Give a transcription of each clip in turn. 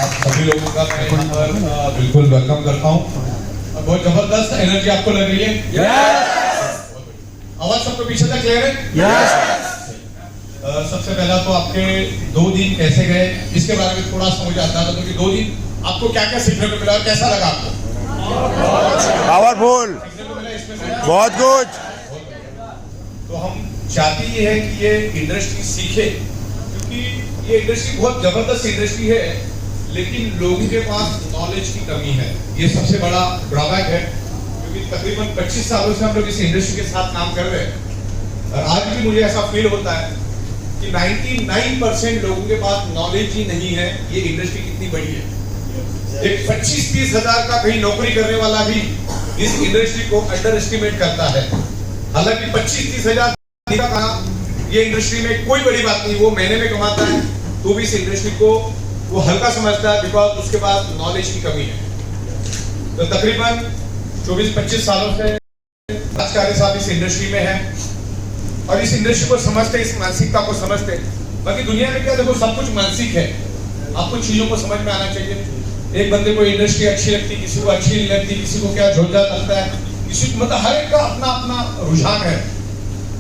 आप सभी लोगों का मैं यहाँ पर बिल्कुल वेलकम करता हूँ। और बहुत जबरदस्त एनर्जी आपको लग रही है। आवाज सबको पीछे तक क्लियर है? सबसे पहला तो आपके 2 दिन कैसे गए इसके बारे में थोड़ा सा मुझे आता था, कि 2 दिन आपको क्या क्या सीखने को मिला, कैसा लगा आपको? पावरफुल, बहुत कुछ। तो हम चाहते ये है कि ये इंडस्ट्री सीखे, क्योंकि ये इंडस्ट्री बहुत जबरदस्त इंडस्ट्री है, लेकिन लोगों के पास नॉलेज की कमी है। ये सबसे बड़ा ड्रॉबैक है, क्योंकि तकरीबन 25 सालों से हम लोग इस इंडस्ट्री के साथ काम कर रहे हैं और आज भी मुझे ऐसा फील होता है कि 99% लोगों के पास नॉलेज ही नहीं है ये इंडस्ट्री कितनी बड़ी है। एक 25-30 हजार का कहीं नौकरी करने वाला भी इस इंडस्ट्री को अंडर एस्टिमेट करता है। हालांकि 25-30 हजार ये इंडस्ट्री में कोई बड़ी बात नहीं, वो महीने में कमाता है तो भी इस इंडस्ट्री को वो हल्का समझता है, बिकॉज उसके पास नॉलेज की कमी है। तो तकरीबन 24-25 सालों से राजकारी साहब इस इंडस्ट्री में है और इस इंडस्ट्री को समझते, इस मानसिकता को समझते। बाकी दुनिया में क्या देखो, सब कुछ मानसिक है, आपको चीजों को समझ में आना चाहिए। एक बंदे को इंडस्ट्री अच्छी लगती, किसी को अच्छी नहीं लगती, किसी को क्या झोंझा लगता है, किसी को मतलब हर एक का अपना अपना रुझान है।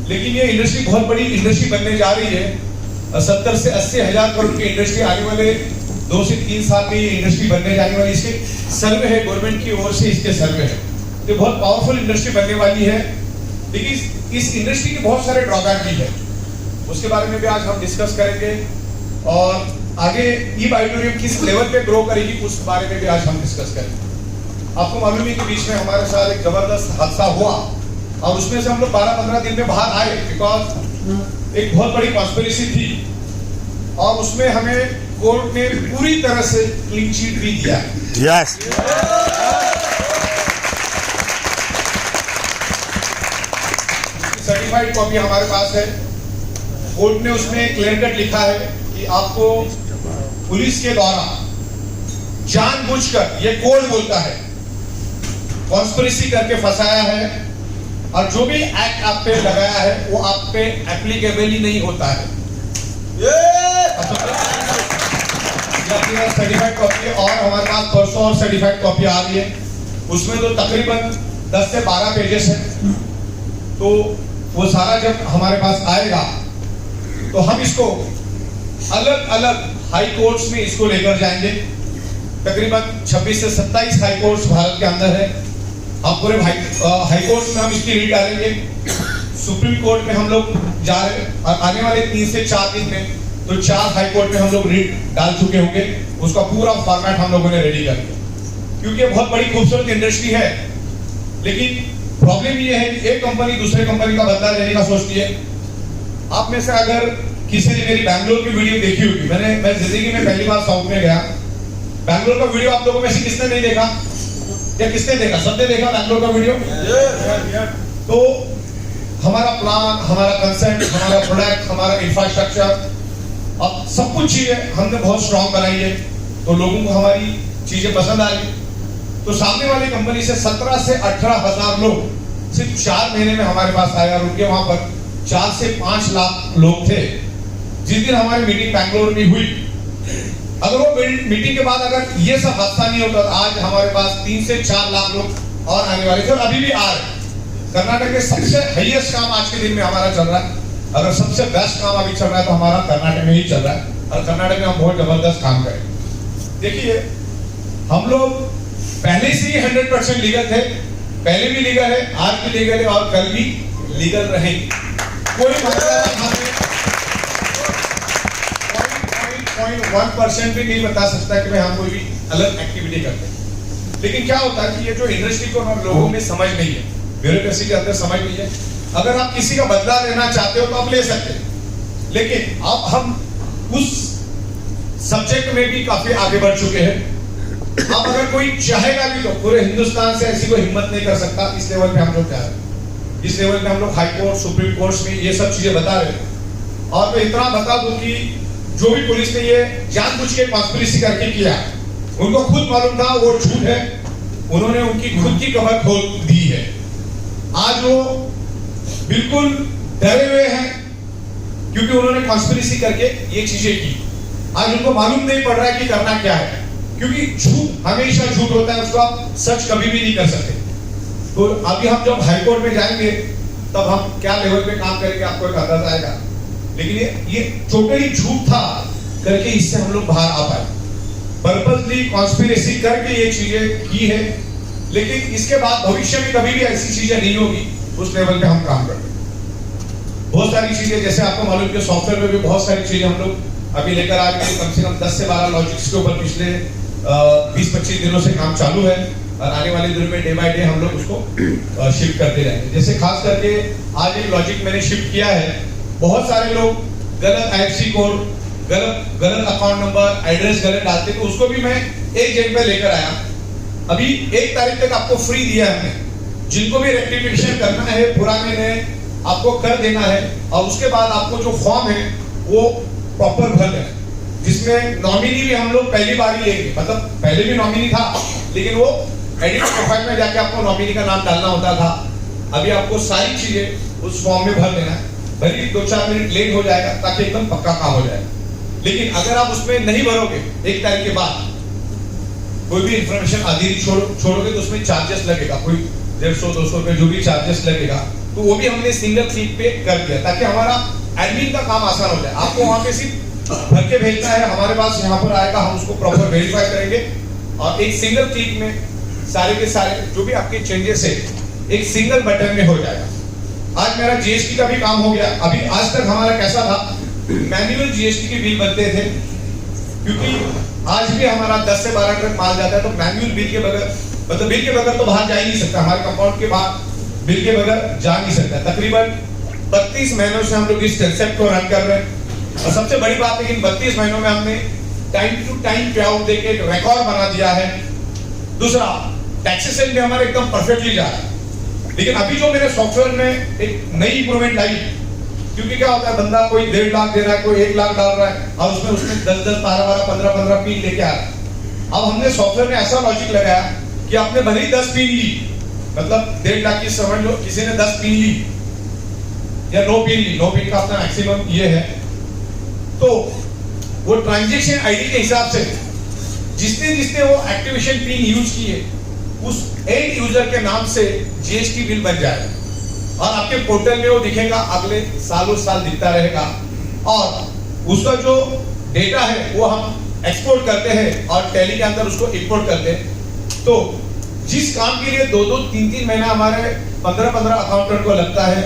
लेकिन ये इंडस्ट्री बहुत बड़ी इंडस्ट्री बनने जा रही है। 70 से 80 हजार करोड़ की इंडस्ट्री आने वाले 2 से 3 साल में ये इंडस्ट्री बनने जाने वाली। इसके सर्वे है गवर्नमेंट की ओर से, इसके सर्वे है, ये बहुत पावरफुल इंडस्ट्री बनने वाली है। लेकिन इस इंडस्ट्री के बहुत सारे ड्रॉबैक भी है, उसके बारे में भी आज हम डिस्कस करेंगे और आगे ई ऑडिटोरियम किस लेवल पे ग्रो करेगी उस बारे में भी आज हम डिस्कस करेंगे। आपको मालूम है कि बीच में हमारे साथ एक जबरदस्त हादसा हुआ और उसमें से हम लोग 12-15 दिन में बाहर आए, बिकॉज एक बहुत बड़ी कॉन्स्पिरेसी थी और उसमें हमें कोर्ट ने पूरी तरह से क्लीन चिट भी दिया। यस, सर्टिफाइड कॉपी हमारे पास है। कोर्ट ने उसमें क्लियर कट लिखा है कि आपको पुलिस के द्वारा जानबूझकर, ये कोर्ट बोलता है, कॉन्स्पिरेसी करके फंसाया है और जो भी एक्ट आप पे लगाया है वो आप पे एप्लीकेबल ही नहीं होता है। सर्टिफाइड कॉपी और हमारे पास परसों और सर्टिफाइड कॉपी आ रही है, उसमें तो तकरीबन 10 से 12 पेजेस है। तो वो सारा जब हमारे पास आएगा तो हम इसको अलग अलग हाई कोर्ट्स में इसको लेकर जाएंगे। तकरीबन 26 से 27 हाई कोर्ट्स भारत के अंदर है। हम पूरे हाई कोर्ट में हम इसकी रीड डालेंगे। सुप्रीम कोर्ट में हम लोग जा रहे हैं और आने वाले 3 से 4 दिन में तो 4 हाई कोर्ट में हम लोग रीड डाल चुके होंगे। उसका पूरा फॉर्मेट हम लोगों ने रेडी कर लिया, क्योंकि बहुत बड़ी खूबसूरत इंडस्ट्री है। लेकिन प्रॉब्लम ये है कि एक कंपनी दूसरे कंपनी का बदला लेने का सोचती है। आप में से अगर किसी ने मेरी बैंगलोर की वीडियो देखी होगी, मैं जिंदगी में पहली बार साउथ में गया। बैंगलोर का वीडियो आप लोगों में से किसने नहीं देखा या किसने देखा? सबने देखा बैंगलोर का वीडियो। तो हमारा प्लान, हमारा कंसेप्ट, हमारा प्रोडक्ट, हमारा इंफ्रास्ट्रक्चर, अब सब कुछ चीजें हमने बहुत स्ट्रॉन्ग बनाई है, तो लोगों को हमारी चीजें पसंद आ रही। तो सामने वाली कंपनी से 17 से 18 हजार लोग सिर्फ 4 महीने में हमारे पास आए और उनके वहां पर 4 से 5 लाख लोग थे। जिस दिन हमारी मीटिंग बैंगलोर में हुई, अगर वो मीटिंग के बाद अगर ये सब हादसा नहीं होता, आज हमारे पास 3 से 4 लाख लोग और आने वाले थे और अभी भी आ रहे। कर्नाटक के सबसे हाईएस्ट काम आज के दिन में हमारा चल रहा है। अगर सबसे बेस्ट काम अभी चल रहा है तो हमारा कर्नाटक में ही चल रहा है और कर्नाटक में हम बहुत जबरदस्त काम करें। देखिए, हम लोग पहले से ही 100% लीगल थे, पहले भी लीगल है, आज भी लीगल है और कल भी लीगल रहेंगे। कोई मतलब 0.1% भी नहीं बता सकता कि भाई हम कोई भी अलग एक्टिविटी करते हैं। लेकिन क्या होता है कि ये जो इंडस्ट्री को हम लोगों में समझ नहीं है, ब्यूरोक्रेसी के अंदर समझ नहीं है। अगर आप किसी का बदला लेना चाहते हो तो आप ले सकते हैं, लेकिन अब हम उस सब्जेक्ट में भी काफी आगे बढ़ चुके हैं। अब अगर कोई चाहेगा भी तो पूरे हिंदुस्तान से ऐसी कोई हिम्मत नहीं कर सकता। इस लेवल पे हम लोग जा रहे हैं, इस लेवल पे हम लोग हाई कोर्ट, सुप्रीम कोर्ट में ये सब चीजें बता रहे हैं। और मैं इतना बता दूं कि जो भी पुलिस ने ये जानबूझ के कॉन्स्पिरेसी करके किया, उनको खुद मालूम था वो झूठ है, उन्होंने उनकी खुद की कमर खोल दी है। आज वो बिल्कुल डरे हुए हैं क्योंकि उन्होंने कॉन्स्पिरेसी करके ये चीजें की। आज उनको मालूम नहीं पड़ रहा है कि करना क्या है। क्योंकि झूठ हमेशा झूठ होता है, उसको आप सच कभी भी नहीं कर सकते। तो अभी हम जब हाई कोर्ट में जाएंगे तब हम क्या लेवल पे काम करेंगे आपको एक अंदाजा आएगा। लेकिन ये टोटली झूठ था करके इससे हम लोग बाहर आ पाए, पर्पसली कॉन्स्पिरेसी करके ये चीजें की है। लेकिन इसके बाद भविष्य में कभी भी ऐसी चीजें नहीं होगी, उस लेवल पे हम काम करते हैं। बहुत सारी चीजें, जैसे आपको मालूम कि सॉफ्टवेयर में भी बहुत सारी चीजें हम लोग अभी लेकर आ गए। कम से कम 10 से 12 लॉजिक्स के ऊपर पिछले 20-25 दिनों से काम चालू है और आने वाले दिनों में डे बाय डे हम लोग उसको शिफ्ट करते रहेंगे। जैसे खास करके आज एक लॉजिक मैंने शिफ्ट किया है। बहुत सारे लोग गलत IFSC कोड, गलत अकाउंट नंबर, एड्रेस गलत डालते, तो उसको भी मैं एक जगह पे लेकर आया। अभी 1 तारीख तक आपको फ्री दिया है हमने। जिनको भी रेक्टिफिकेशन करना है, पुराने ने आपको कर देना है, और उसके बाद आपको जो फॉर्म है वो प्रॉपर भर लेना, जिसमें नॉमिनी भी हम लोग पहली बार ही लेंगे। मतलब पहले भी नॉमिनी था, लेकिन वो एडिट प्रोफाइल में जाके आपको नॉमिनी का नाम डालना होता था। अभी आपको सारी चीजें उस फॉर्म में भर देना है। भले 2-4 मिनट लेट हो जाएगा ताकि एकदम पक्का काम हो जाए। लेकिन अगर आप उसमें नहीं भरोगे 1 तारीख के बाद, कोई भी इंफॉर्मेशन आधी छोड़ोगे तो उसमें चार्जेस लगेगा, कोई 150-200 रुपए जो भी चार्जेस लगेगा, तो वो भी हमने सिंगल क्लिक पे कर दिया ताकि हमारा एडमिन का काम आसान हो जाए। आपको वहां पे सिर्फ भर के भेजना है, हमारे पास यहाँ पर आएगा, हम उसको प्रॉपर वेरीफाई करेंगे और एक सिंगल क्लिक में सारे के सारे जो भी आपके चेंजेस है एक सिंगल बटन में हो जाएगा। आज मेरा GST का भी काम हो गया। अभी आज तक हमारा कैसा था, मैन्युअल GST के बिल बनते थे, क्योंकि आज भी हमारा 10 से 12 ट्रक माल जाता है, तो मैन्युअल बिल के बगैर, मतलब बिल के बगैर तो बाहर जा ही नहीं सकता, हमारे कंपाउंड के बाहर बिल के बगैर जा नहीं सकता। तकरीबन 32 महीनों से हम लोग इस कंसेप्ट को रन कर रहे हैं, और सबसे बड़ी बात है कि इन 32 महीनों में हमने टाइम टू टाइम पे आउट देके एक रिकॉर्ड बना दिया है। दूसरा, टैक्सेशन भी हमारे एकदम परफेक्टली जा रहा है। लेकिन अभी जो मेरे सॉफ्टवेयर में एक नई इंप्रूवमेंट आई, क्योंकि क्या होता है, बंदा कोई 1.5 लाख दे रहा है, कोई 1 लाख डाल रहा है, और उसमें 10-10, 12-12, 15-15 पिन लेके आ रहा है। अब हमने सॉफ्टवेयर में ऐसा लॉजिक लगाया कि आपने भले ही 10 पिन ली, मतलब 1.5 लाख की समझ लो, किसी ने 10 पिन ली या 9 पिन ली, 9 पिन का अपना मैक्सिमम ये है, तो वो ट्रांजैक्शन आईडी के हिसाब से जिसने वो एक्टिवेशन पिन यूज किए, उस एंड यूजर के नाम से GST बिल बन जाएगा और आपके पोर्टल में वो दिखेगा, अगले सालों साल दिखता रहेगा। और उसका जो डेटा है वो हम एक्सपोर्ट करते हैं और टैली के अंदर उसको इंपोर्ट करते हैं। तो जिस काम के लिए 2-2, 3-3 महीना हमारे 15-15 अकाउंटेंट को लगता है,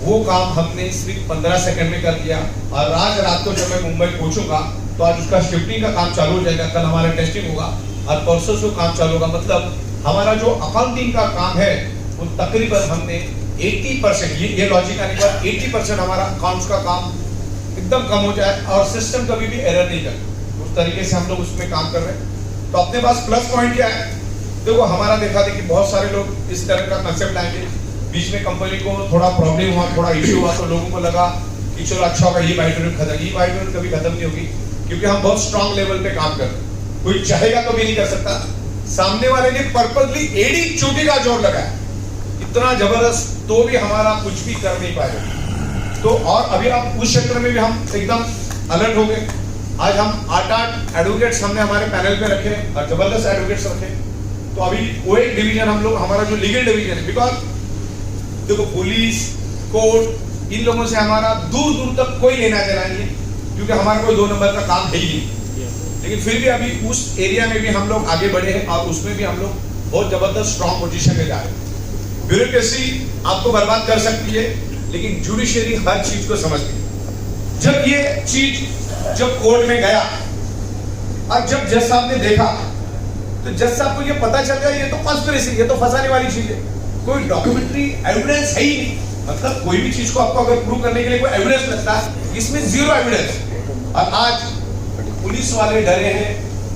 वो काम हमने सिर्फ 15 सेकंड में कर दिया। और आज रात को जब मैं मुंबई पहुंचूंगा तो आज उसका शिफ्टिंग का काम चालू हो जाएगा, कल हमारा टेस्टिंग होगा और परसों से काम चालू होगा। मतलब हमारा जो अकाउंटिंग का काम है वो तकरीबन हमने 80%, ये लॉजिक आने के बाद 80% हमारा अकाउंट्स का काम एकदम कम हो जाए और सिस्टम कभी भी एरर नहीं करे। उस तरीके से हम लोग उसमें काम कर रहे हैं। तो अपने पास प्लस पॉइंट क्या है, देखो हमारा देखा कि बहुत सारे लोग इस तरह का कंसेप्ट लाएंगे, बीच में कंपनी को थोड़ा प्रॉब्लम हुआ, थोड़ा इश्यू हुआ, तो लोगों को लगा कि चलो अच्छा होगा, ये बाइटोरेट खत्म, ये बाइटोरेट कभी खत्म नहीं होगी, क्योंकि हम बहुत स्ट्रांग लेवल पे काम कर रहे हैं। कोई चाहेगा तो भी नहीं कर सकता। सामने वाले ने पर्पसली एड़ी चोटी का जोर लगाया, इतना जबरदस्त, तो भी हमारा कुछ भी कर नहीं पाएगा। तो और अभी आप उस क्षेत्र में भी हम एकदम अलर्ट हो गए। आज हम 8 एडवोकेट्स हमने हमारे पैनल पे रखे और जबरदस्त एडवोकेट्स रखे। तो अभी वो एक डिवीजन हम लोग, हमारा जो लीगल डिवीजन है, बिकॉज देखो पुलिस, कोर्ट, इन लोगों से हमारा दूर दूर तक कोई लेना देना नहीं है, क्योंकि हमारा कोई 2 नंबर का काम है ही नहीं। लेकिन फिर भी अभी उस एरिया में भी हम लोग आगे बढ़े हैं और उसमें भी हम लोग बहुत जबरदस्त स्ट्रॉन्ग पोजीशन में जा रहे हैं। ब्यूरोक्रेसी आपको बर्बाद कर सकती है, लेकिन जुडिशरी हर चीज को समझती है। जब ये चीज जब कोर्ट में गया और जब जज साहब ने देखा, तो जज साहब को ये पता चल गया ये तो कॉन्स्पिरेसी, ये तो फंसाने वाली चीज है, कोई डॉक्यूमेंट्री एविडेंस है ही नहीं। मतलब कोई भी चीज को आपको अगर प्रूव करने के लिए कोई एविडेंस लगता है, इसमें 0 एविडेंस। और आज पुलिस वाले डरे हैं,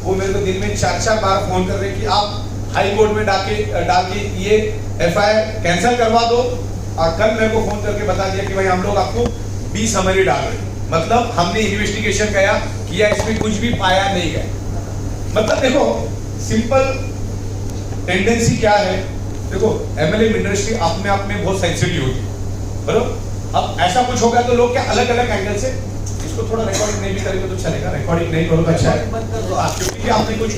वो मेरे को दिन में 4-4 बार फोन कर रहे हैं कि आप हाई कोर्ट में डाल के ये FIR कैंसिल करवा दो। और कल मेरे को फोन करके बता दिया कि भाई हम लोग आपको 20 समरी डाल रहे हैं। मतलब हमने इन्वेस्टिगेशन किया, इसमें कुछ भी पाया नहीं गया। मतलब देखो सिंपल टेंडेंसी क्या है, देखो MLM इंडस्ट्री अपने आप में बहुत सेंसिटिव होती है, बरोबर। अब ऐसा कुछ होगा तो लोग क्या अलग अलग एंगल से इसको थोड़ा रिकॉर्डिंग नहीं भी करेंगे तो चलेगा, रिकॉर्डिंग नहीं करो तो अच्छा है, क्योंकि आपने कुछ